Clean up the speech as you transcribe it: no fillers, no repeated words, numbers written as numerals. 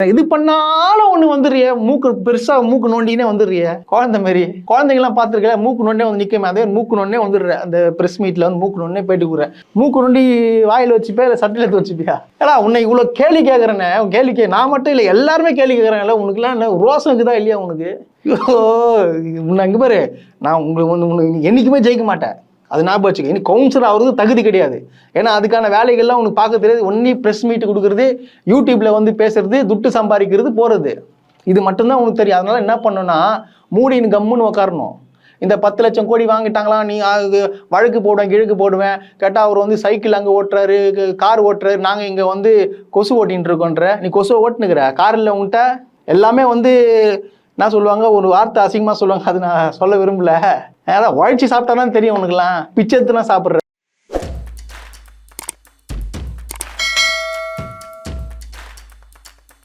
இது பண்ணாலும் ஒண்ணு வந்துடுறிய, மூக்கு பெருசா மூக்கு நோண்டினே வந்துடுறிய, குழந்தை மாதிரி. குழந்தைங்கலாம் பார்த்துருக்கல, மூக்கு நோண்டே வந்து நிற்கமே, அதே மூக்கு நோண்டே வந்துடுற. அந்த பிரஸ் மீட்ல வந்து மூக்கு நோண்டே போயிட்டு கூற, மூக்கு நோண்டி வாயில் வச்சுப்பே இல்லை சட்டில் எடுத்து வச்சுப்பியா? ஏடா உன்னை இவ்வளோ கேள்வி கேட்குறேனே, கேள்வி நான் மட்டும் இல்லை எல்லாருமே கேள்வி கேட்குறாங்கல்ல, உனக்குலாம் என்ன ரோசம் இருக்குதா இல்லையா உனக்கு? உன்னை அங்கே பாரு, நான் உங்களுக்கு என்னைக்குமே ஜெயிக்க மாட்டேன், அது ஞாபகம் வச்சுக்க. இனி கவுன்சிலர் ஆகிறது தகுதி கிடையாது. ஏன்னா அதுக்கான வேலைகள்லாம் உனக்கு பார்க்க தெரியாது. ஒன்னி ப்ரெஸ் மீட் கொடுக்குறது, யூடியூப்ல வந்து பேசுறது, துட்டு சம்பாதிக்கிறது, போகிறது, இது மட்டும்தான் உனக்கு தெரியும். அதனால என்ன பண்ணணும்னா மூடின்னு கம்முன்னு உட்காரணும். இந்த 10 லட்சம் கோடி வாங்கிட்டாங்களா, நீ வழக்கு போடுவேன் கிழக்கு போடுவேன் கேட்டால் அவர் வந்து சைக்கிள் அங்கே ஓட்டுறாரு, கார் ஓட்டுறாரு, நாங்கள் இங்கே வந்து கொசு ஓட்டின்னு இருக்கோன்ற. நீ கொசுவை ஓட்டுனுக்கிற காரில் உன்கிட்ட எல்லாமே வந்து என்ன சொல்லுவாங்க, ஒரு வார்த்தை அசிங்கமாக சொல்லுவாங்க, அது நான் சொல்ல விரும்பல. அதான் உழைச்சி சாப்பிட்டா தான் தெரியும் உனக்குலாம், பிச்சை எடுத்துனா சாப்பிட்ற.